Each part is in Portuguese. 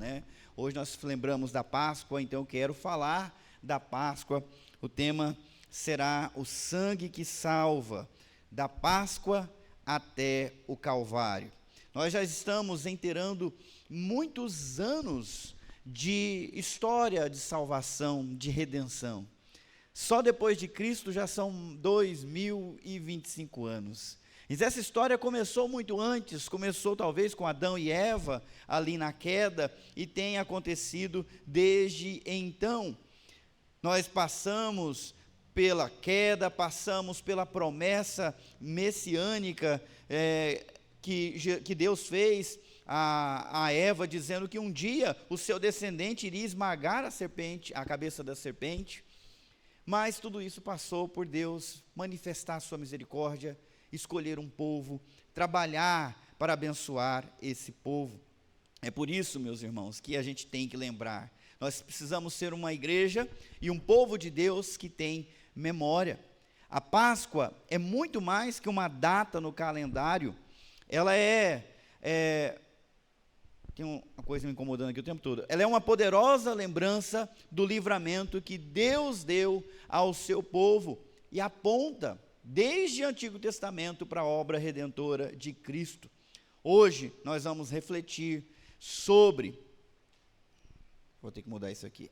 né? Hoje nós lembramos da Páscoa, então eu quero falar da Páscoa. O tema será o sangue que salva, da Páscoa até o Calvário. Nós já estamos inteirando muitos anos de história de salvação, de redenção. Só depois de Cristo já são 2025 anos. Mas essa história começou muito antes, começou talvez com Adão e Eva, ali na queda, e tem acontecido desde então. Nós passamos pela queda, passamos pela promessa messiânica que Deus fez a Eva, dizendo que um dia o seu descendente iria esmagar a serpente, a cabeça da serpente. Mas tudo isso passou por Deus manifestar a sua misericórdia, escolher um povo, trabalhar para abençoar esse povo. É por isso, meus irmãos, que a gente tem que lembrar. Nós precisamos ser uma igreja e um povo de Deus que tem memória. A Páscoa é muito mais que uma data no calendário. Ela tem uma coisa me incomodando aqui o tempo todo. Ela é uma poderosa lembrança do livramento que Deus deu ao seu povo e aponta desde o Antigo Testamento para a obra redentora de Cristo. Hoje nós vamos refletir sobre... Vou ter que mudar isso aqui.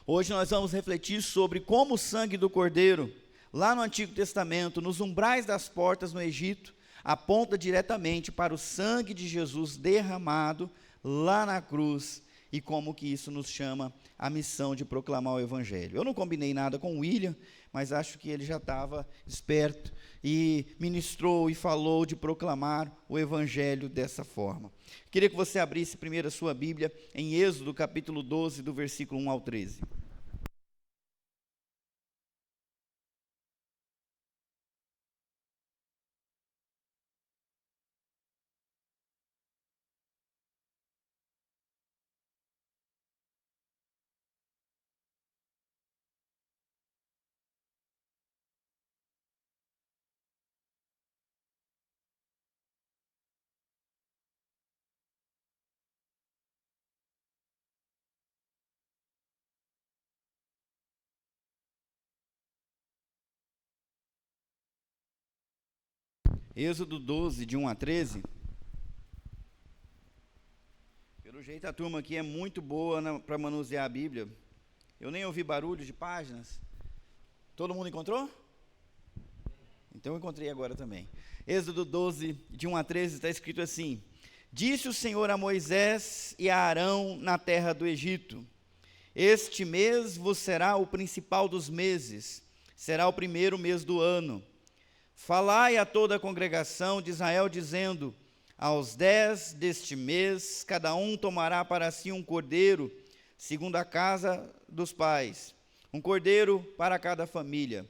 Hoje nós vamos refletir sobre como o sangue do Cordeiro, lá no Antigo Testamento, nos umbrais das portas no Egito, aponta diretamente para o sangue de Jesus derramado lá na cruz, e como que isso nos chama a missão de proclamar o Evangelho. Eu não combinei nada com o William, mas acho que ele já estava esperto e ministrou e falou de proclamar o Evangelho dessa forma. Queria que você abrisse primeiro a sua Bíblia em Êxodo capítulo 12, do versículo 1 ao 13. Êxodo 12, de 1 a 13. Pelo jeito a turma aqui é muito boa para manusear a Bíblia. Eu nem ouvi barulho de páginas. Todo mundo encontrou? Então eu encontrei agora também. Êxodo 12, de 1 a 13, está escrito assim: Disse o Senhor a Moisés e a Arão na terra do Egito: Este mês vos será o principal dos meses, será o primeiro mês do ano. Falai a toda a congregação de Israel, dizendo: Aos 10 deste mês, cada um tomará para si um cordeiro, segundo a casa dos pais, um cordeiro para cada família.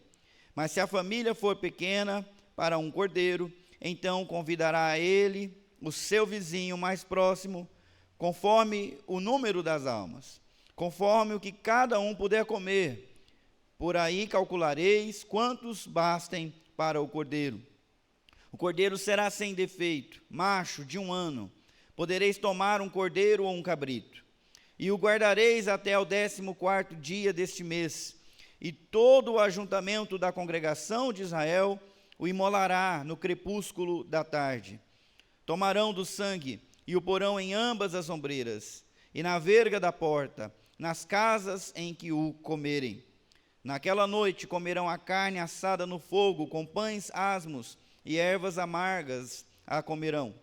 Mas se a família for pequena, para um cordeiro, então convidará a ele o seu vizinho mais próximo, conforme o número das almas, conforme o que cada um puder comer. Por aí calculareis quantos bastem para o cordeiro. O cordeiro será sem defeito, macho, de 1 ano. Podereis tomar um cordeiro ou um cabrito. E o guardareis até o 14º dia deste mês. E todo o ajuntamento da congregação de Israel o imolará no crepúsculo da tarde. Tomarão do sangue e o porão em ambas as ombreiras, e na verga da porta, nas casas em que o comerem. Naquela noite comerão a carne assada no fogo, com pães asmos e ervas amargas a comerão.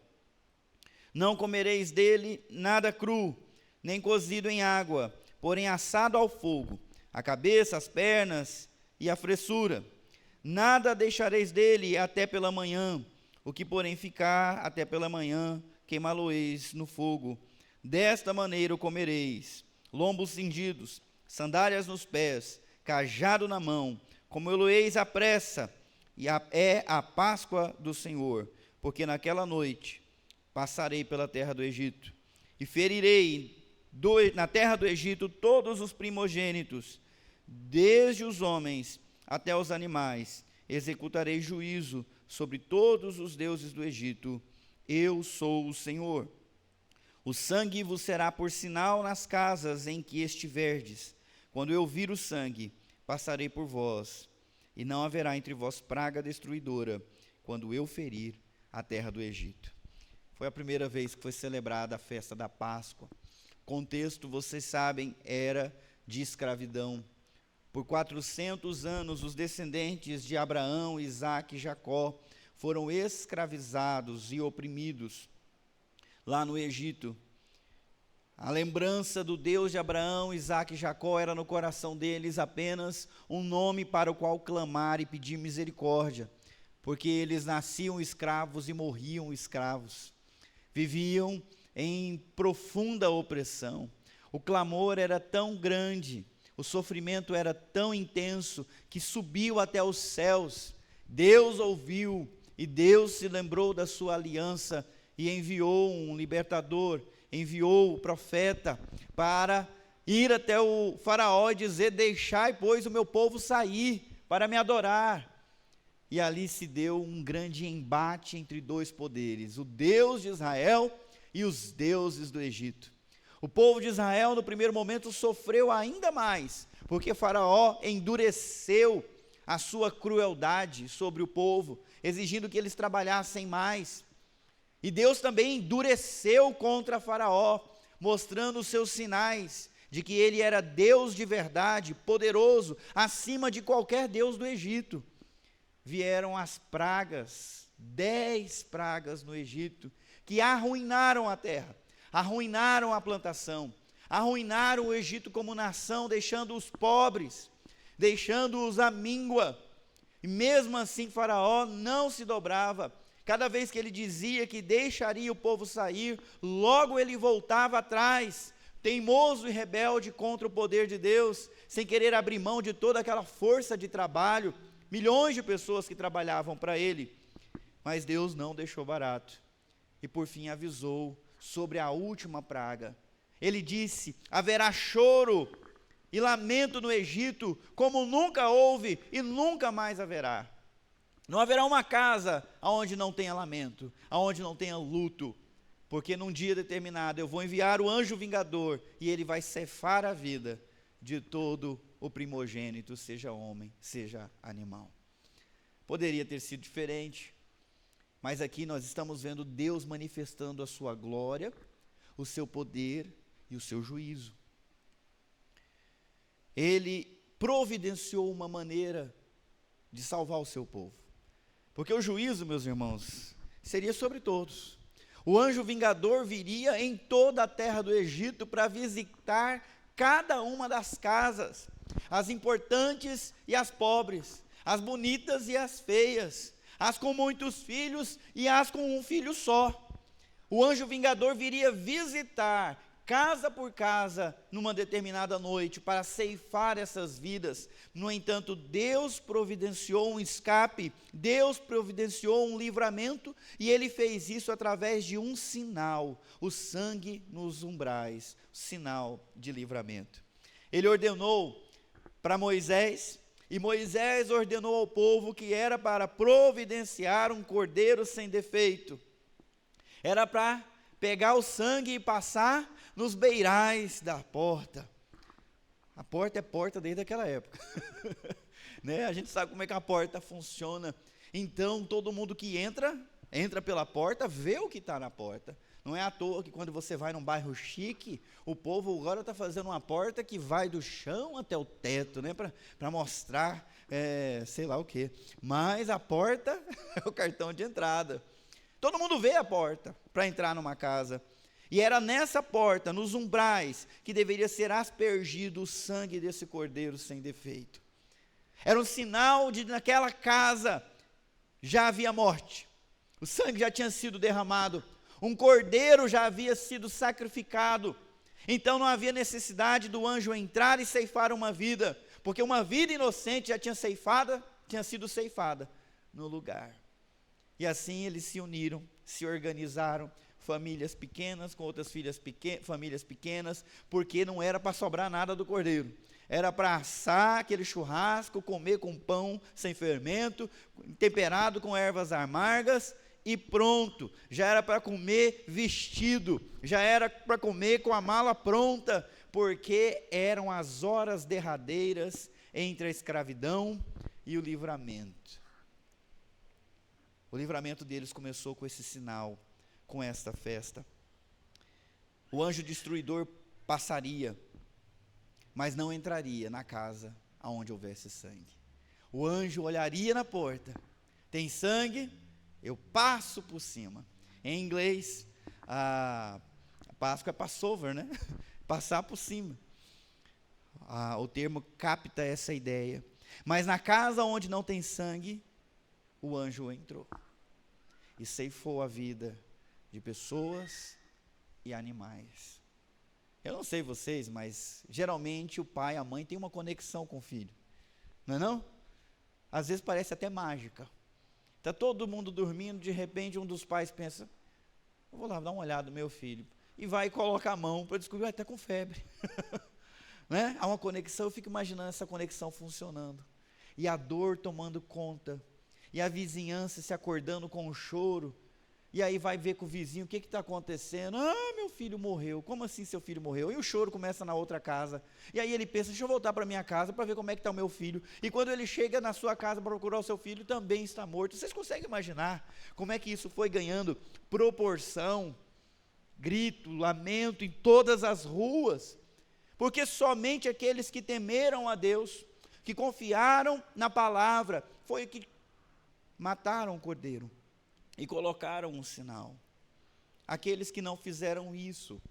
Não comereis dele nada cru, nem cozido em água, porém assado ao fogo, a cabeça, as pernas e a fressura. Nada deixareis dele até pela manhã, o que porém ficar até pela manhã, queimá-lo-eis no fogo. Desta maneira o comereis: lombos cingidos, sandálias nos pés, cajado na mão, comê-lo-eis à pressa, e é a Páscoa do Senhor, porque naquela noite passarei pela terra do Egito, e ferirei na terra do Egito todos os primogênitos, desde os homens até os animais. Executarei juízo sobre todos os deuses do Egito. Eu sou o Senhor. O sangue vos será por sinal nas casas em que estiverdes. Quando eu vir o sangue, passarei por vós, e não haverá entre vós praga destruidora, quando eu ferir a terra do Egito. Foi a primeira vez que foi celebrada a festa da Páscoa. O contexto, vocês sabem, era de escravidão. Por 400 anos, os descendentes de Abraão, Isaque e Jacó foram escravizados e oprimidos lá no Egito. A lembrança do Deus de Abraão, Isaque e Jacó era no coração deles apenas um nome para o qual clamar e pedir misericórdia, porque eles nasciam escravos e morriam escravos. Viviam em profunda opressão. O clamor era tão grande, o sofrimento era tão intenso, que subiu até os céus. Deus ouviu e Deus se lembrou da sua aliança e enviou um libertador, enviou o profeta para ir até o faraó e dizer: deixai, pois, o meu povo sair para me adorar. E ali se deu um grande embate entre dois poderes, o Deus de Israel e os deuses do Egito. O povo de Israel, no primeiro momento, sofreu ainda mais, porque Faraó endureceu a sua crueldade sobre o povo, exigindo que eles trabalhassem mais. E Deus também endureceu contra Faraó, mostrando os seus sinais de que ele era Deus de verdade, poderoso, acima de qualquer Deus do Egito. Vieram as pragas, 10 pragas no Egito, que arruinaram a terra, arruinaram a plantação, arruinaram o Egito como nação, deixando-os pobres, deixando-os à míngua. E mesmo assim Faraó não se dobrava. Cada vez que ele dizia que deixaria o povo sair, logo ele voltava atrás, teimoso e rebelde contra o poder de Deus, sem querer abrir mão de toda aquela força de trabalho, milhões de pessoas que trabalhavam para ele. Mas Deus não deixou barato, e por fim avisou sobre a última praga. Ele disse: haverá choro e lamento no Egito, como nunca houve e nunca mais haverá. Não haverá uma casa onde não tenha lamento, onde não tenha luto, porque num dia determinado eu vou enviar o anjo vingador, e ele vai ceifar a vida de todo o primogênito, seja homem, seja animal. Poderia ter sido diferente, mas aqui nós estamos vendo Deus manifestando a sua glória, o seu poder e o seu juízo. Ele providenciou uma maneira de salvar o seu povo, porque o juízo, meus irmãos, seria sobre todos. O anjo vingador viria em toda a terra do Egito para visitar cada uma das casas, as importantes e as pobres, as bonitas e as feias, as com muitos filhos e as com um filho só. O anjo vingador viria visitar casa por casa numa determinada noite para ceifar essas vidas. No entanto, Deus providenciou um escape, Deus providenciou um livramento, e ele fez isso através de um sinal: o sangue nos umbrais, sinal de livramento. Ele ordenou para Moisés, e Moisés ordenou ao povo que era para providenciar um cordeiro sem defeito. Era para pegar o sangue e passar nos beirais da porta. A porta é porta desde aquela época. Né? A gente sabe como é que a porta funciona. Então, todo mundo que entra pela porta, vê o que está na porta. Não é à toa que quando você vai num bairro chique, o povo agora está fazendo uma porta que vai do chão até o teto, né? Para mostrar, sei lá o quê. Mas a porta é o cartão de entrada. Todo mundo vê a porta para entrar numa casa. E era nessa porta, nos umbrais, que deveria ser aspergido o sangue desse cordeiro sem defeito. Era um sinal de naquela casa já havia morte. O sangue já tinha sido derramado. Um cordeiro já havia sido sacrificado. Então não havia necessidade do anjo entrar e ceifar uma vida, porque uma vida inocente já tinha sido ceifada no lugar. E assim eles se uniram, se organizaram, famílias pequenas com outras famílias pequenas, porque não era para sobrar nada do cordeiro. Era para assar aquele churrasco, comer com pão sem fermento, temperado com ervas amargas, e pronto, já era para comer vestido, já era para comer com a mala pronta, porque eram as horas derradeiras entre a escravidão e o livramento. O livramento deles começou com esse sinal, com esta festa. O anjo destruidor passaria, mas não entraria na casa aonde houvesse sangue. O anjo olharia na porta, tem sangue, eu passo por cima. Em inglês, a Páscoa é Passover, né? Passar por cima. O termo capta essa ideia. Mas na casa onde não tem sangue, o anjo entrou e ceifou a vida de pessoas e animais. Eu não sei vocês, mas geralmente o pai, a mãe tem uma conexão com o filho, não é não? Às vezes parece até mágica. Está todo mundo dormindo, de repente um dos pais pensa, eu vou lá dar uma olhada no meu filho, e vai e coloca a mão para descobrir, está com febre. Né? Há uma conexão, eu fico imaginando essa conexão funcionando, e a dor tomando conta, e a vizinhança se acordando com o choro, e aí vai ver com o vizinho, o que está acontecendo? Meu filho morreu. Como assim seu filho morreu? E o choro começa na outra casa, e aí ele pensa, deixa eu voltar para minha casa, para ver como é que está o meu filho, e quando ele chega na sua casa para procurar o seu filho, também está morto. Vocês conseguem imaginar como é que isso foi ganhando proporção, grito, lamento em todas as ruas? Porque somente aqueles que temeram a Deus, que confiaram na palavra, foi que mataram o cordeiro e colocaram um sinal. Aqueles que não fizeram isso,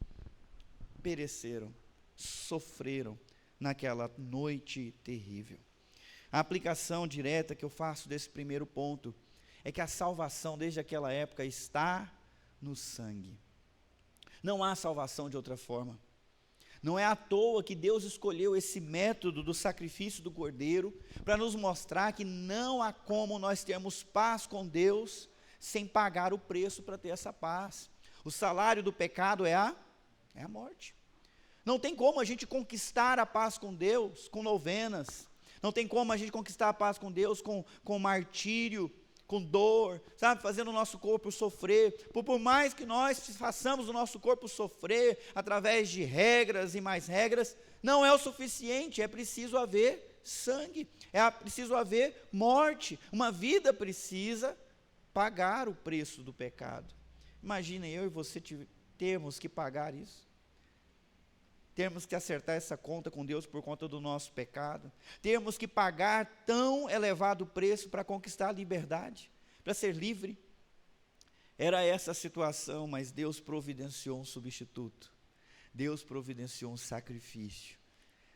pereceram, sofreram naquela noite terrível. A aplicação direta que eu faço desse primeiro ponto, é que a salvação desde aquela época está no sangue. Não há salvação de outra forma. Não é à toa que Deus escolheu esse método do sacrifício do cordeiro, para nos mostrar que não há como nós termos paz com Deus, sem pagar o preço para ter essa paz. O salário do pecado é a morte. Não tem como a gente conquistar a paz com Deus, com novenas. Não tem como a gente conquistar a paz com Deus, com martírio, com dor, sabe, fazendo o nosso corpo sofrer. Por mais que nós façamos o nosso corpo sofrer, através de regras e mais regras, não é o suficiente, é preciso haver sangue, é preciso haver morte, uma vida precisa pagar o preço do pecado. Imaginem eu e você termos que pagar isso, termos que acertar essa conta com Deus por conta do nosso pecado, termos que pagar tão elevado preço para conquistar a liberdade, para ser livre. Era essa a situação, mas Deus providenciou um substituto, Deus providenciou um sacrifício,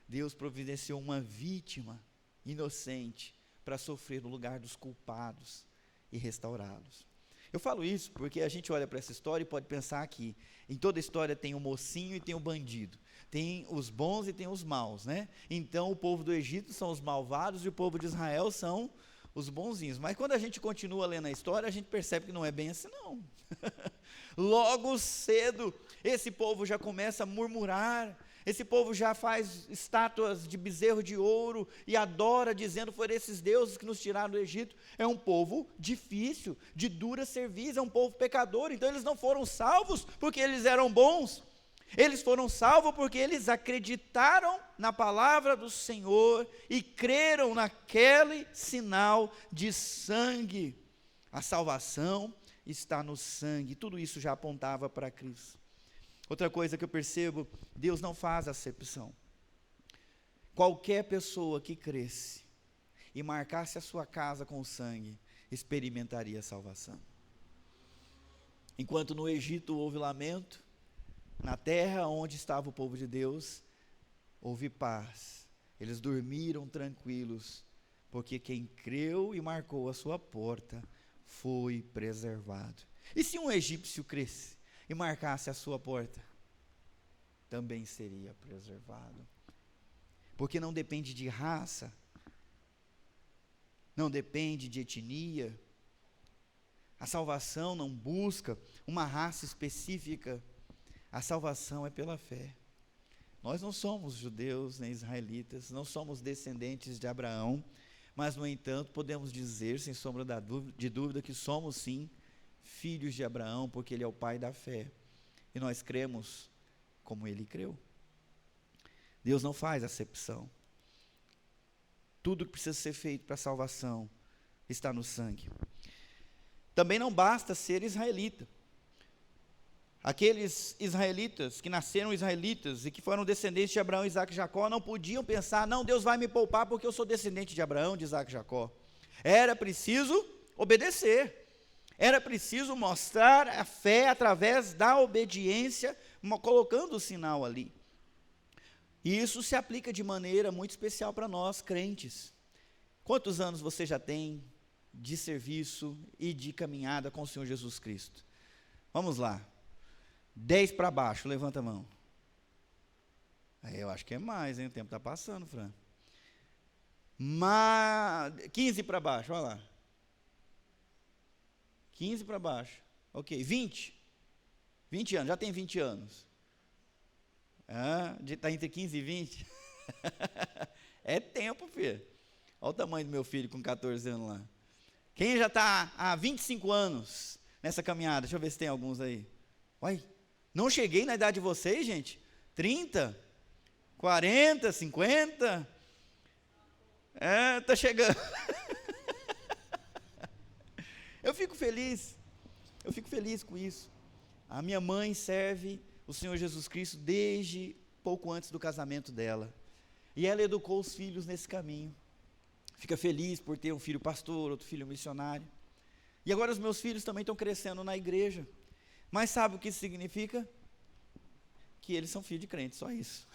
Deus providenciou uma vítima inocente para sofrer no lugar dos culpados e restaurá-los. Eu falo isso porque a gente olha para essa história e pode pensar que em toda história tem o mocinho e tem o bandido, tem os bons e tem os maus, né? Então o povo do Egito são os malvados e o povo de Israel são os bonzinhos. Mas quando a gente continua lendo a história, a gente percebe que não é bem assim não. Logo cedo, esse povo já começa a murmurar, esse povo já faz estátuas de bezerro de ouro e adora, dizendo, foram esses deuses que nos tiraram do Egito. É um povo difícil, de dura cerviz, é um povo pecador. Então eles não foram salvos porque eles eram bons, eles foram salvos porque eles acreditaram na palavra do Senhor e creram naquele sinal de sangue. A salvação está no sangue, tudo isso já apontava para Cristo. Outra coisa que eu percebo, Deus não faz acepção. Qualquer pessoa que cresce e marcasse a sua casa com sangue, experimentaria a salvação. Enquanto no Egito houve lamento, na terra onde estava o povo de Deus, houve paz. Eles dormiram tranquilos, porque quem creu e marcou a sua porta foi preservado. E se um egípcio cresce e marcasse a sua porta, também seria preservado. Porque não depende de raça, não depende de etnia. A salvação não busca uma raça específica, a salvação é pela fé. Nós não somos judeus nem israelitas, não somos descendentes de Abraão, mas no entanto podemos dizer, sem sombra de dúvida, que somos sim filhos de Abraão, porque ele é o pai da fé. E nós cremos como ele creu. Deus não faz acepção. Tudo que precisa ser feito para a salvação está no sangue. Também não basta ser israelita. Aqueles israelitas que nasceram israelitas e que foram descendentes de Abraão, Isaque e Jacó, não podiam pensar, não, Deus vai me poupar porque eu sou descendente de Abraão, de Isaque e Jacó. Era preciso obedecer. Era preciso mostrar a fé através da obediência, colocando o sinal ali. E isso se aplica de maneira muito especial para nós, crentes. Quantos anos você já tem de serviço e de caminhada com o Senhor Jesus Cristo? Vamos lá. 10 para baixo, levanta a mão. Eu acho que é mais, hein? O tempo está passando, Fran. 15 para baixo, olha lá. 15 para baixo. Ok, 20. 20 anos, já tem 20 anos. Está entre 15 e 20. É tempo, filho. Olha o tamanho do meu filho com 14 anos lá. Quem já está há 25 anos nessa caminhada? Deixa eu ver se tem alguns aí. Uai, não cheguei na idade de vocês, gente? 30? 40? 50? Está chegando. Eu fico feliz com isso. A minha mãe serve o Senhor Jesus Cristo desde pouco antes do casamento dela. E ela educou os filhos nesse caminho. Fica feliz por ter um filho pastor, outro filho missionário. E agora os meus filhos também estão crescendo na igreja. Mas sabe o que isso significa? Que eles são filhos de crente, só isso.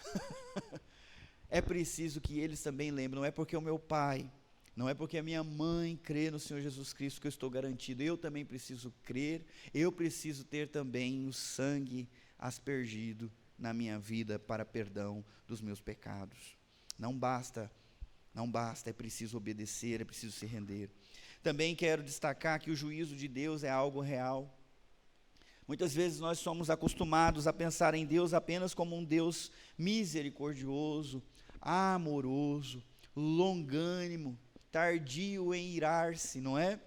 É preciso que eles também lembrem, não é porque o meu pai, não é porque a minha mãe crê no Senhor Jesus Cristo que eu estou garantido, eu também preciso crer, eu preciso ter também o sangue aspergido na minha vida para perdão dos meus pecados. Não basta, é preciso obedecer, é preciso se render. Também quero destacar que o juízo de Deus é algo real. Muitas vezes nós somos acostumados a pensar em Deus apenas como um Deus misericordioso, amoroso, longânimo, tardio em irar-se, não é?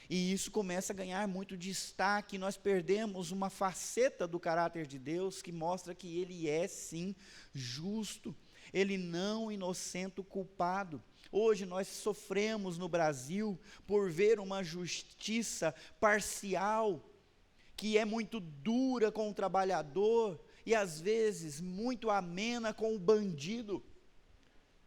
E isso começa a ganhar muito destaque, nós perdemos uma faceta do caráter de Deus que mostra que Ele é sim justo, Ele não inocenta o culpado. Hoje nós sofremos no Brasil por ver uma justiça parcial, que é muito dura com o trabalhador e às vezes muito amena com o bandido,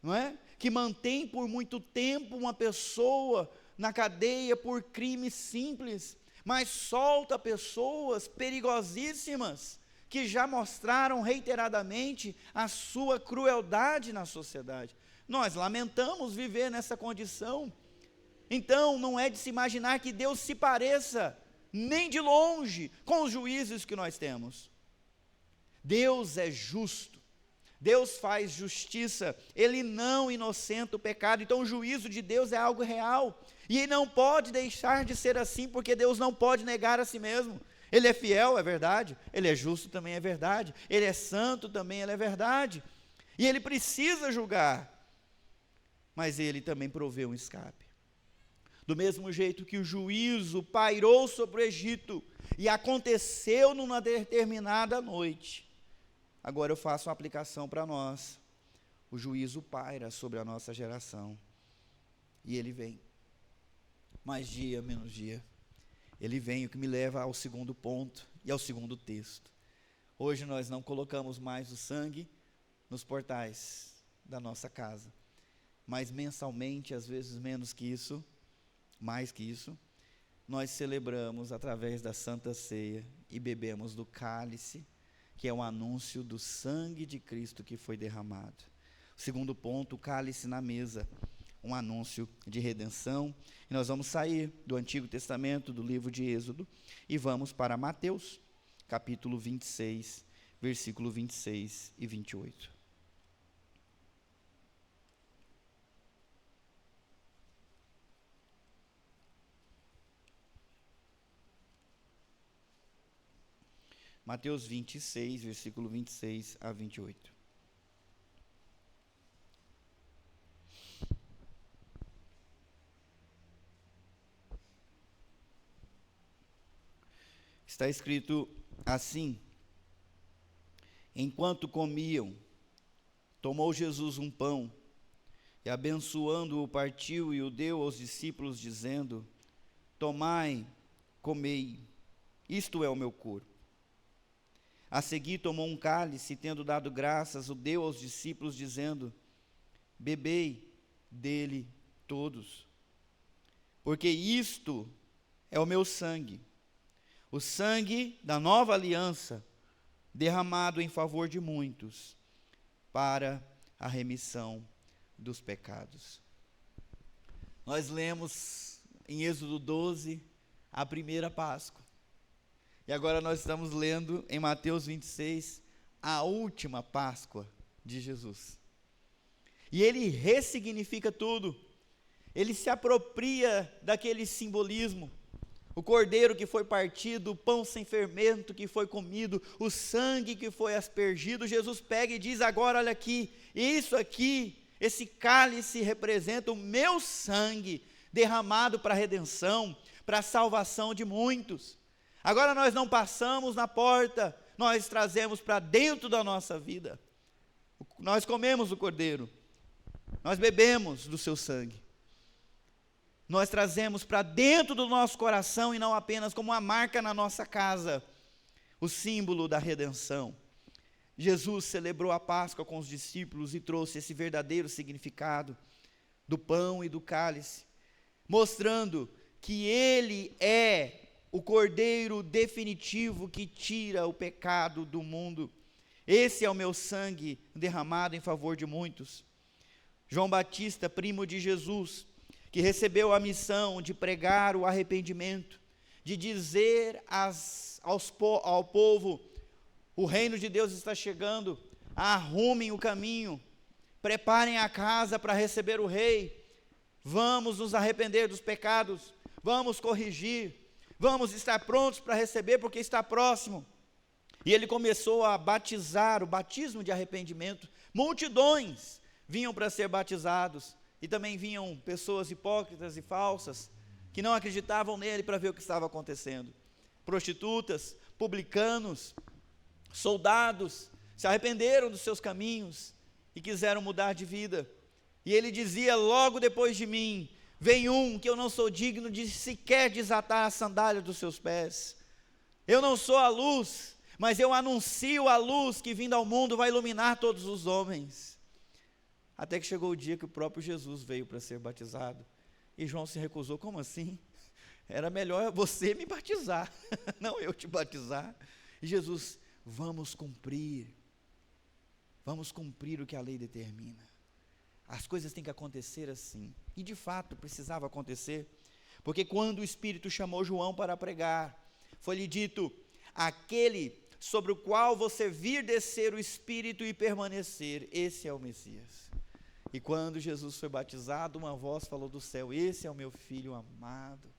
não é? Que mantém por muito tempo uma pessoa na cadeia por crime simples, mas solta pessoas perigosíssimas que já mostraram reiteradamente a sua crueldade na sociedade. Nós lamentamos viver nessa condição. Então não é de se imaginar que Deus se pareça nem de longe com os juízos que nós temos. Deus é justo, Deus faz justiça, Ele não inocenta o pecado, então o juízo de Deus é algo real, e não pode deixar de ser assim, porque Deus não pode negar a si mesmo. Ele é fiel, é verdade, Ele é justo, também é verdade, Ele é santo, também Ele é verdade, e Ele precisa julgar, mas Ele também provê um escape. Do mesmo jeito que o juízo pairou sobre o Egito e aconteceu numa determinada noite, agora eu faço uma aplicação para nós. O juízo paira sobre a nossa geração e ele vem, mais dia, menos dia, ele vem, o que me leva ao segundo ponto e ao segundo texto. Hoje nós não colocamos mais o sangue nos portais da nossa casa, mas mensalmente, às vezes menos que isso, mais que isso, nós celebramos através da Santa Ceia e bebemos do cálice, que é um anúncio do sangue de Cristo que foi derramado. O segundo ponto, o cálice na mesa, um anúncio de redenção. E nós vamos sair do Antigo Testamento, do livro de Êxodo, e vamos para Mateus, capítulo 26, versículo 26 e 28. Mateus 26, versículo 26 a 28. está escrito assim: enquanto comiam, tomou Jesus um pão, e abençoando-o, partiu e o deu aos discípulos, dizendo: tomai, comei, isto é o meu corpo. A seguir tomou um cálice, e tendo dado graças, o deu aos discípulos, dizendo: bebei dele todos, porque isto é o meu sangue, o sangue da nova aliança, derramado em favor de muitos, para a remissão dos pecados. Nós lemos em Êxodo 12 a primeira Páscoa. E agora nós estamos lendo em Mateus 26 a última Páscoa de Jesus. E ele ressignifica tudo. Ele se apropria daquele simbolismo. O cordeiro que foi partido, o pão sem fermento que foi comido, o sangue que foi aspergido. Jesus pega e diz: agora olha aqui, isso aqui, esse cálice representa o meu sangue derramado para a redenção, para a salvação de muitos. Agora nós não passamos na porta, nós trazemos para dentro da nossa vida. Nós comemos o cordeiro, nós bebemos do seu sangue. Nós trazemos para dentro do nosso coração, e não apenas como uma marca na nossa casa, o símbolo da redenção. Jesus celebrou a Páscoa com os discípulos e trouxe esse verdadeiro significado do pão e do cálice, mostrando que ele é o cordeiro definitivo que tira o pecado do mundo. Esse é o meu sangue derramado em favor de muitos. João Batista, primo de Jesus, que recebeu a missão de pregar o arrependimento, de dizer ao povo: o reino de Deus está chegando, arrumem o caminho, preparem a casa para receber o rei, vamos nos arrepender dos pecados, vamos corrigir, vamos estar prontos para receber, porque está próximo. E ele começou a batizar, o batismo de arrependimento. Multidões vinham para ser batizados, e também vinham pessoas hipócritas e falsas, que não acreditavam nele, para ver o que estava acontecendo. Prostitutas, publicanos, soldados, se arrependeram dos seus caminhos, e quiseram mudar de vida. E ele dizia: logo depois de mim, vem um que eu não sou digno de sequer desatar a sandália dos seus pés. Eu não sou a luz, mas eu anuncio a luz que vindo ao mundo vai iluminar todos os homens. Até que chegou o dia que o próprio Jesus veio para ser batizado, e João se recusou. Como assim? Era melhor você me batizar, não eu te batizar. E Jesus: vamos cumprir o que a lei determina. As coisas têm que acontecer assim. E de fato precisava acontecer, porque quando o Espírito chamou João para pregar, foi-lhe dito: aquele sobre o qual você vir descer o Espírito e permanecer, esse é o Messias. E quando Jesus foi batizado, uma voz falou do céu: esse é o meu Filho amado.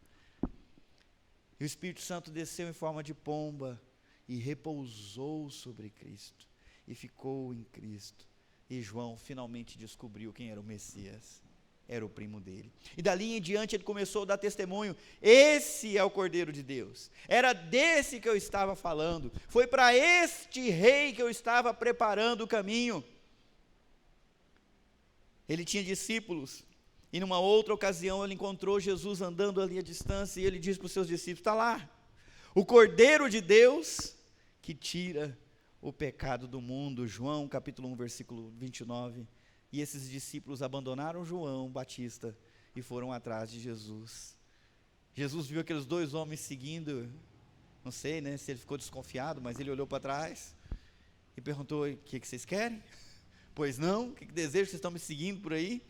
E o Espírito Santo desceu em forma de pomba e repousou sobre Cristo, e ficou em Cristo. E João finalmente descobriu quem era o Messias. Era o primo dele. E dali em diante ele começou a dar testemunho: esse é o Cordeiro de Deus. Era desse que eu estava falando. Foi para este rei que eu estava preparando o caminho. Ele tinha discípulos, e numa outra ocasião ele encontrou Jesus andando ali à distância, e ele disse para os seus discípulos: está lá, o Cordeiro de Deus que tira o pecado do mundo. João capítulo 1, versículo 29. E esses discípulos abandonaram João Batista e foram atrás de Jesus. Jesus viu aqueles dois homens seguindo, não sei, se ele ficou desconfiado, mas ele olhou para trás e perguntou: o que vocês querem? Pois não? O que desejam? Vocês estão me seguindo por aí?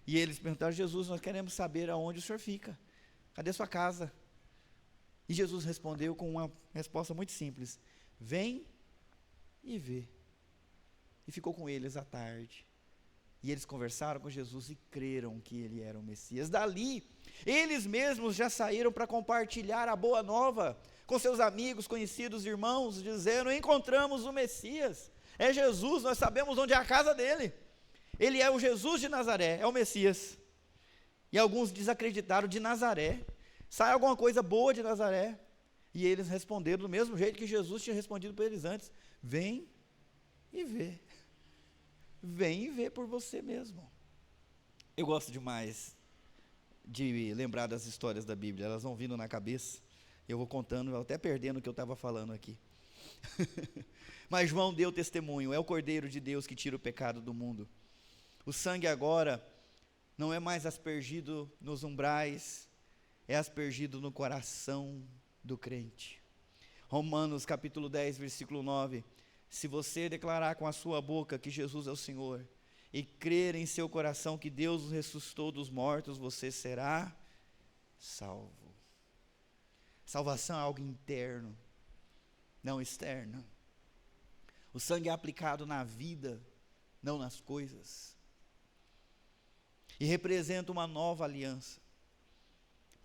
E eles perguntaram: Jesus, nós queremos saber aonde o senhor fica, cadê sua casa? E Jesus respondeu com uma resposta muito simples: vem e vê. E ficou com eles à tarde. E eles conversaram com Jesus e creram que ele era o Messias. Dali, eles mesmos já saíram para compartilhar a boa nova com seus amigos, conhecidos, irmãos, dizendo: encontramos o Messias, é Jesus, nós sabemos onde é a casa dele. Ele é o Jesus de Nazaré, é o Messias. E alguns desacreditaram: de Nazaré? Sai alguma coisa boa de Nazaré? E eles responderam do mesmo jeito que Jesus tinha respondido para eles antes: vem e vê. Vem e vê por você mesmo. Eu gosto demais de lembrar das histórias da Bíblia, elas vão vindo na cabeça, eu vou contando, eu até perdendo o que eu estava falando aqui. Mas João deu testemunho, é o Cordeiro de Deus que tira o pecado do mundo. O sangue agora não é mais aspergido nos umbrais, é aspergido no coração do crente. Romanos capítulo 10, versículo 9: se você declarar com a sua boca que Jesus é o Senhor, e crer em seu coração que Deus o ressuscitou dos mortos, você será salvo. Salvação é algo interno, não externo. O sangue é aplicado na vida, não nas coisas. E representa uma nova aliança,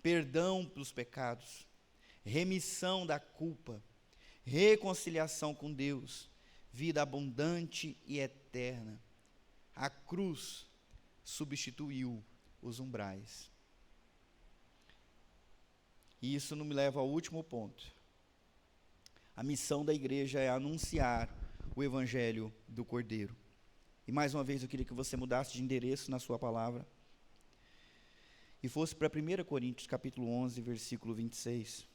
perdão pelos pecados, remissão da culpa, reconciliação com Deus, vida abundante e eterna. A cruz substituiu os umbrais. E isso não me leva ao último ponto. A missão da igreja é anunciar o evangelho do Cordeiro. E mais uma vez eu queria que você mudasse de endereço na sua palavra e fosse para 1 Coríntios capítulo 11, versículo 26.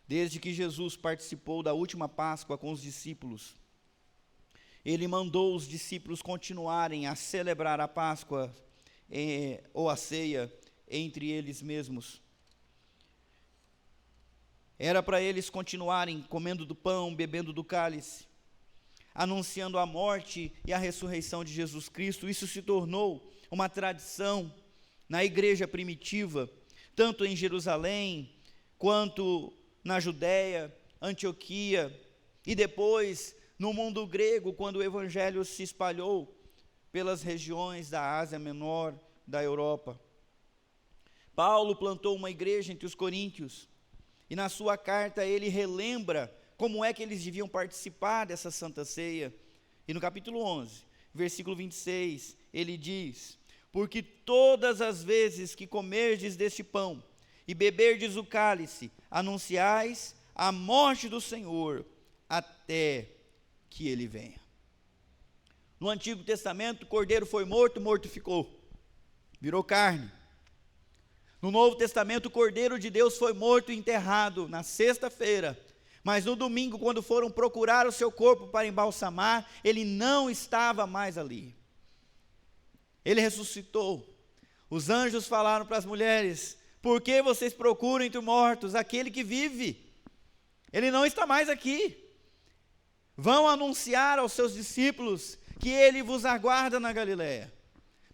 Desde que Jesus participou da última Páscoa com os discípulos, ele mandou os discípulos continuarem a celebrar a Páscoa ou a ceia entre eles mesmos. Era para eles continuarem comendo do pão, bebendo do cálice, anunciando a morte e a ressurreição de Jesus Cristo. Isso se tornou uma tradição na igreja primitiva, tanto em Jerusalém, quanto na Judéia, Antioquia, e depois no mundo grego, quando o evangelho se espalhou pelas regiões da Ásia Menor, da Europa. Paulo plantou uma igreja entre os coríntios, e na sua carta ele relembra como é que eles deviam participar dessa Santa Ceia. E no capítulo 11, versículo 26, ele diz: porque todas as vezes que comerdes deste pão e beberdes o cálice, anunciais a morte do Senhor até que ele venha. No Antigo Testamento, o cordeiro foi morto, morto ficou, virou carne. No Novo Testamento, o Cordeiro de Deus foi morto e enterrado na sexta-feira, mas no domingo, quando foram procurar o seu corpo para embalsamar, ele não estava mais ali. Ele ressuscitou. Os anjos falaram para as mulheres: por que vocês procuram entre os mortos aquele que vive? Ele não está mais aqui. Vão anunciar aos seus discípulos que ele vos aguarda na Galileia.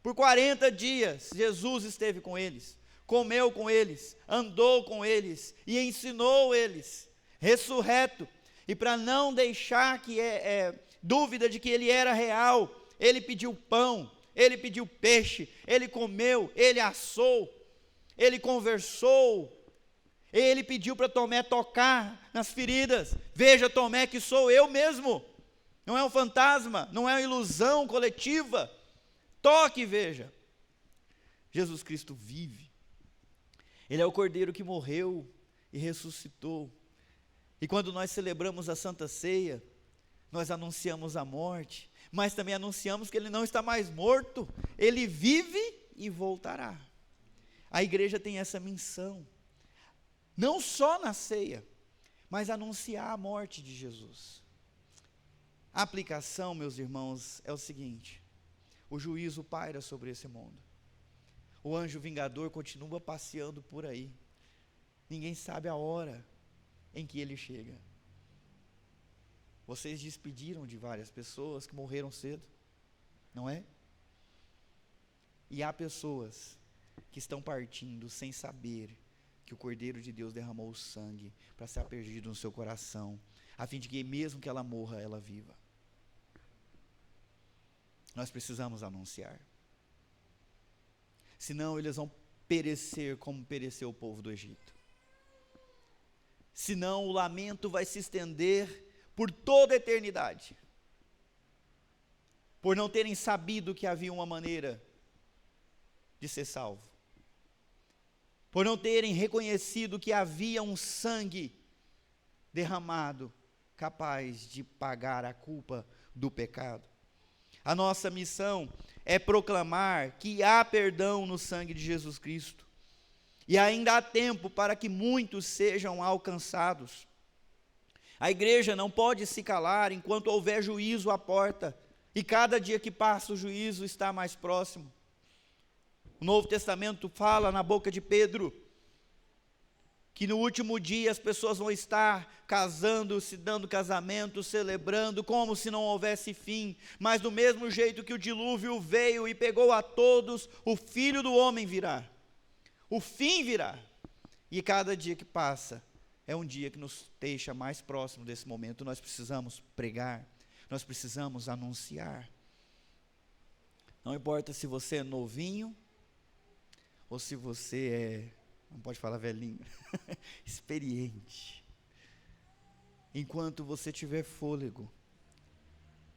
Por 40 dias, Jesus esteve com eles, comeu com eles, andou com eles e ensinou eles, ressurreto. E para não deixar dúvida de que ele era real, ele pediu pão, ele pediu peixe, ele comeu, ele assou, ele conversou. Ele pediu para Tomé tocar nas feridas. Veja, Tomé, que sou eu mesmo. Não é um fantasma, não é uma ilusão coletiva. Toque e veja. Jesus Cristo vive. Ele é o Cordeiro que morreu e ressuscitou. E quando nós celebramos a Santa Ceia, nós anunciamos a morte, mas também anunciamos que ele não está mais morto. Ele vive e voltará. A igreja tem essa missão. Não só na ceia, mas anunciar a morte de Jesus. A aplicação, meus irmãos, é o seguinte: o juízo paira sobre esse mundo. O anjo vingador continua passeando por aí. Ninguém sabe a hora em que ele chega. Vocês despediram de várias pessoas que morreram cedo, não é? E há pessoas que estão partindo sem saber que o Cordeiro de Deus derramou o sangue para ser aspergido no seu coração, a fim de que mesmo que ela morra, ela viva. Nós precisamos anunciar. Senão eles vão perecer como pereceu o povo do Egito. Senão o lamento vai se estender por toda a eternidade, por não terem sabido que havia uma maneira de ser salvo. por não terem reconhecido que havia um sangue derramado capaz de pagar a culpa do pecado. A nossa missão é proclamar que há perdão no sangue de Jesus Cristo, e ainda há tempo para que muitos sejam alcançados. A igreja não pode se calar enquanto houver juízo à porta, e cada dia que passa o juízo está mais próximo. O Novo Testamento fala na boca de Pedro que no último dia as pessoas vão estar casando, se dando casamento, celebrando, como se não houvesse fim. Mas do mesmo jeito que o dilúvio veio e pegou a todos, o Filho do Homem virá. O fim virá. E cada dia que passa é um dia que nos deixa mais próximo desse momento. Nós precisamos pregar, nós precisamos anunciar. Não importa se você é novinho ou se você é, não pode falar velhinho, experiente. Enquanto você tiver fôlego,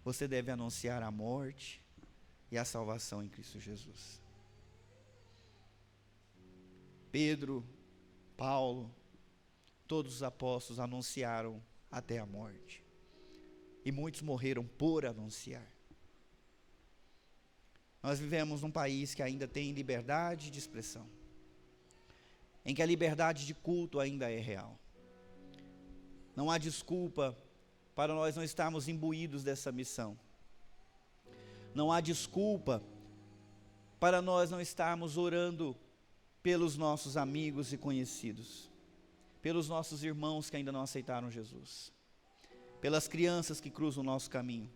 você deve anunciar a morte e a salvação em Cristo Jesus. Pedro, Paulo, todos os apóstolos anunciaram até a morte. E muitos morreram por anunciar. Nós vivemos num país que ainda tem liberdade de expressão, em que a liberdade de culto ainda é real. Não há desculpa para nós não estarmos imbuídos dessa missão. Não há desculpa para nós não estarmos orando pelos nossos amigos e conhecidos, pelos nossos irmãos que ainda não aceitaram Jesus, pelas crianças que cruzam o nosso caminho,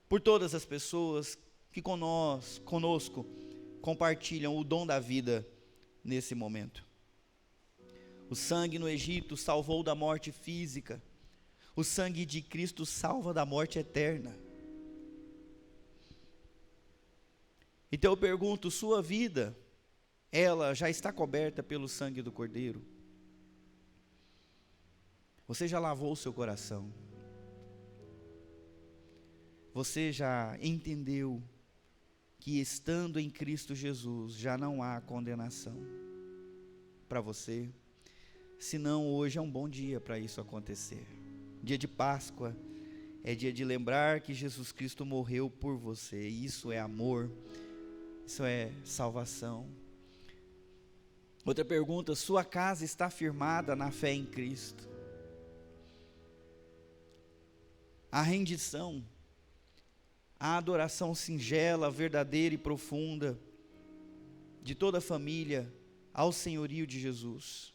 por todas as pessoas que conosco compartilham o dom da vida nesse momento. O sangue no Egito salvou da morte física. O sangue de Cristo salva da morte eterna. Então eu pergunto, sua vida, ela já está coberta pelo sangue do Cordeiro? Você já lavou o seu coração? Você já entendeu que estando em Cristo Jesus já não há condenação para você? Senão hoje é um bom dia para isso acontecer. Dia de Páscoa é dia de lembrar que Jesus Cristo morreu por você. Isso é amor, isso é salvação. Outra pergunta, sua casa está firmada na fé em Cristo? A rendição, a adoração singela, verdadeira e profunda de toda a família ao senhorio de Jesus.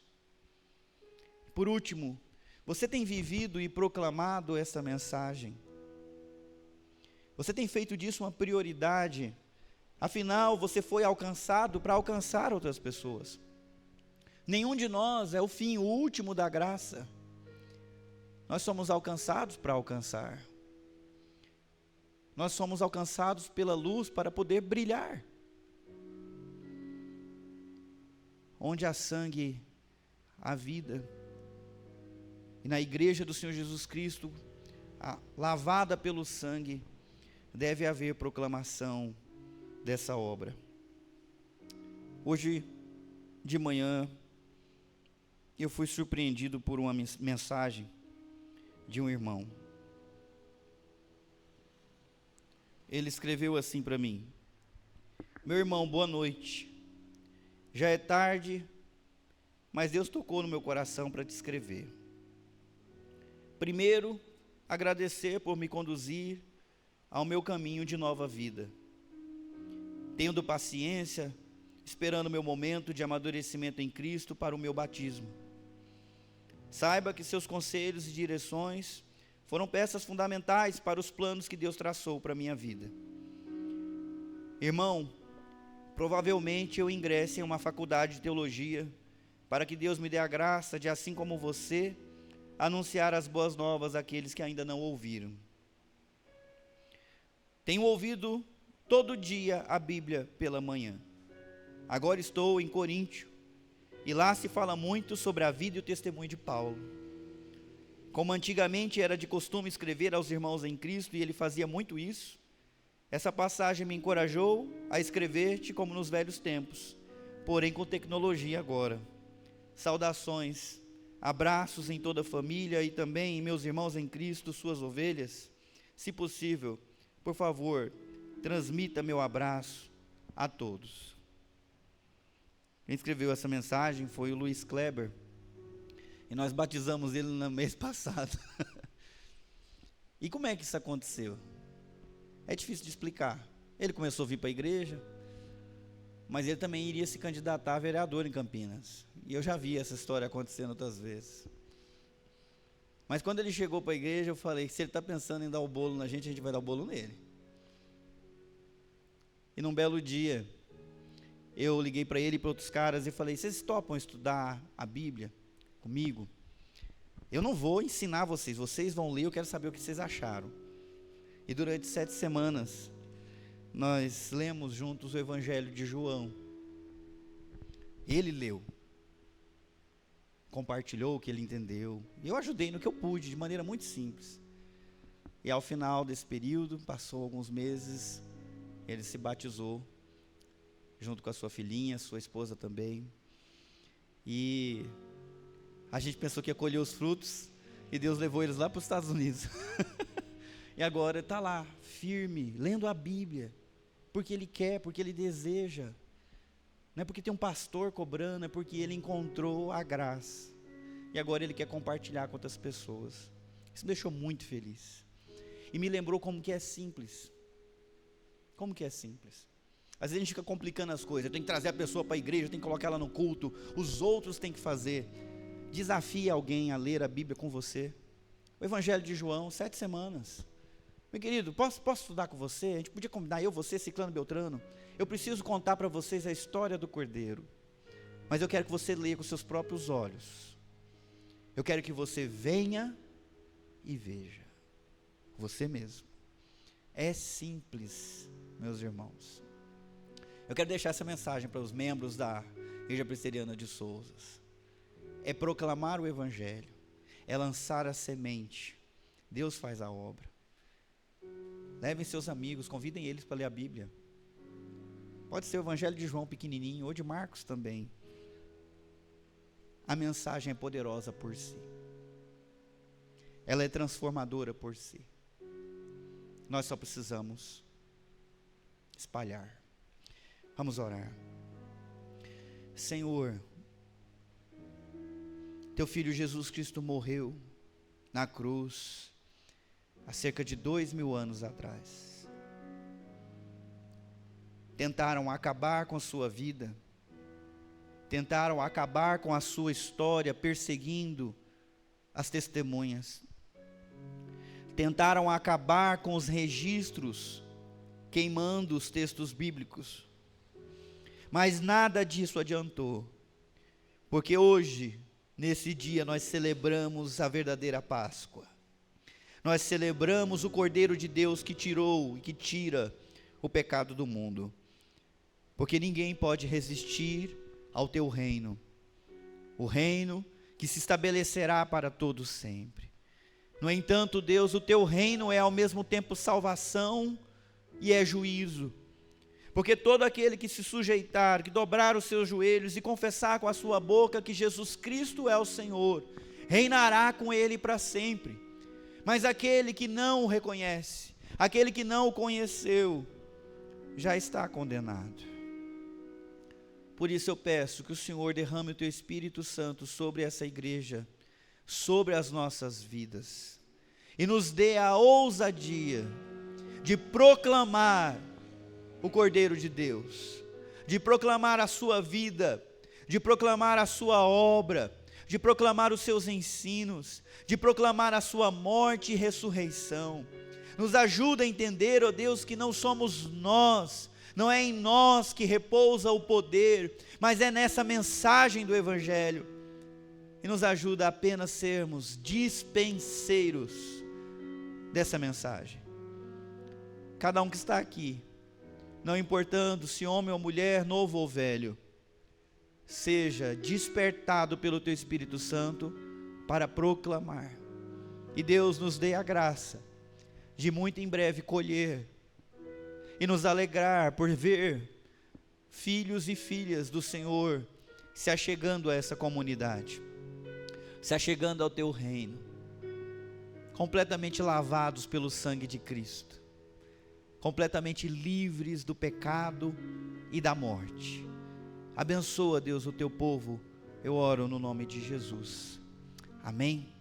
Por último, você tem vivido e proclamado essa mensagem? Você tem feito disso uma prioridade? Afinal, você foi alcançado para alcançar outras pessoas. Nenhum de nós é o fim, o último da graça. Nós somos alcançados para alcançar. Nós somos alcançados pela luz para poder brilhar. Onde há sangue, há vida. E na igreja do Senhor Jesus Cristo, lavada pelo sangue, deve haver proclamação dessa obra. Hoje de manhã, eu fui surpreendido por uma mensagem de um irmão. Ele escreveu assim para mim: meu irmão, boa noite. Já é tarde, mas Deus tocou no meu coração para te escrever. Primeiro, agradecer por me conduzir ao meu caminho de nova vida. Tendo paciência, esperando o meu momento de amadurecimento em Cristo para o meu batismo. Saiba que seus conselhos e direções foram peças fundamentais para os planos que Deus traçou para a minha vida. Irmão, provavelmente eu ingresse em uma faculdade de teologia, para que Deus me dê a graça de, assim como você, anunciar as boas novas àqueles que ainda não ouviram. Tenho ouvido todo dia a Bíblia pela manhã. Agora estou em Coríntio, e lá se fala muito sobre a vida e o testemunho de Paulo. Como antigamente era de costume escrever aos irmãos em Cristo, e ele fazia muito isso, essa passagem me encorajou a escrever-te como nos velhos tempos, porém com tecnologia agora. Saudações, abraços em toda a família e também meus irmãos em Cristo, suas ovelhas. Se possível, por favor, transmita meu abraço a todos. Quem escreveu essa mensagem foi o Luiz Kleber, e nós batizamos ele no mês passado. E como é que isso aconteceu? É difícil de explicar. Ele começou a vir para a igreja, mas ele também iria se candidatar a vereador em Campinas. E eu já vi essa história acontecendo outras vezes. Mas quando ele chegou para a igreja, eu falei, se ele está pensando em dar o bolo na gente, a gente vai dar o bolo nele. E num belo dia, eu liguei para ele e para outros caras e falei, vocês topam estudar a Bíblia comigo? Eu não vou ensinar vocês, vocês vão ler, eu quero saber o que vocês acharam. E durante 7 semanas, nós lemos juntos o Evangelho de João. Ele leu, compartilhou o que ele entendeu, e eu ajudei no que eu pude, de maneira muito simples. E ao final desse período, passou alguns meses, ele se batizou, junto com a sua filhinha, sua esposa também. E a gente pensou que ia colher os frutos, e Deus levou eles lá para os Estados Unidos. E agora está lá, firme, lendo a Bíblia, porque ele quer, porque ele deseja. Não é porque tem um pastor cobrando, é porque ele encontrou a graça. E agora ele quer compartilhar com outras pessoas. Isso me deixou muito feliz. E me lembrou como que é simples. Como que é simples. Às vezes a gente fica complicando as coisas. Eu tenho que trazer a pessoa para a igreja, eu tenho que colocar ela no culto. Os outros têm que fazer. Desafie alguém a ler a Bíblia com você. O Evangelho de João, 7 semanas. Meu querido, posso estudar com você? A gente podia combinar, eu, você, Ciclano, Beltrano. Eu preciso contar para vocês a história do Cordeiro. Mas eu quero que você leia com seus próprios olhos. Eu quero que você venha e veja. Você mesmo. É simples, meus irmãos. Eu quero deixar essa mensagem para os membros da Igreja Presbiteriana de Souzas. É proclamar o Evangelho. É lançar a semente. Deus faz a obra. Levem seus amigos, convidem eles para ler a Bíblia. Pode ser o Evangelho de João pequenininho, ou de Marcos também. A mensagem é poderosa por si. Ela é transformadora por si. Nós só precisamos espalhar. Vamos orar. Senhor, Teu Filho Jesus Cristo morreu na cruz há cerca de 2000 anos atrás. Tentaram acabar com a sua vida, tentaram acabar com a sua história, perseguindo as testemunhas, tentaram acabar com os registros, queimando os textos bíblicos, mas nada disso adiantou, porque hoje, nesse dia, nós celebramos a verdadeira Páscoa. Nós celebramos o Cordeiro de Deus que tirou e que tira o pecado do mundo. Porque ninguém pode resistir ao Teu reino. O reino que se estabelecerá para todos sempre. No entanto, Deus, o Teu reino é ao mesmo tempo salvação e é juízo. Porque todo aquele que se sujeitar, que dobrar os seus joelhos e confessar com a sua boca que Jesus Cristo é o Senhor, reinará com Ele para sempre. Mas aquele que não o reconhece, aquele que não o conheceu, já está condenado. Por isso eu peço que o Senhor derrame o Teu Espírito Santo sobre essa igreja, sobre as nossas vidas, e nos dê a ousadia de proclamar o Cordeiro de Deus, de proclamar a sua vida, de proclamar a sua obra, de proclamar os seus ensinos, de proclamar a sua morte e ressurreição. Nos ajuda a entender, ó Deus, que não somos nós, não é em nós que repousa o poder, mas é nessa mensagem do Evangelho. E nos ajuda a apenas sermos dispenseiros dessa mensagem. Cada um que está aqui, não importando se homem ou mulher, novo ou velho, seja despertado pelo Teu Espírito Santo para proclamar. E Deus nos dê a graça de muito em breve colher e nos alegrar por ver filhos e filhas do Senhor se achegando a essa comunidade, se achegando ao teu reino, completamente lavados pelo sangue de Cristo, completamente livres do pecado e da morte. Abençoa, Deus, o teu povo, eu oro no nome de Jesus. Amém.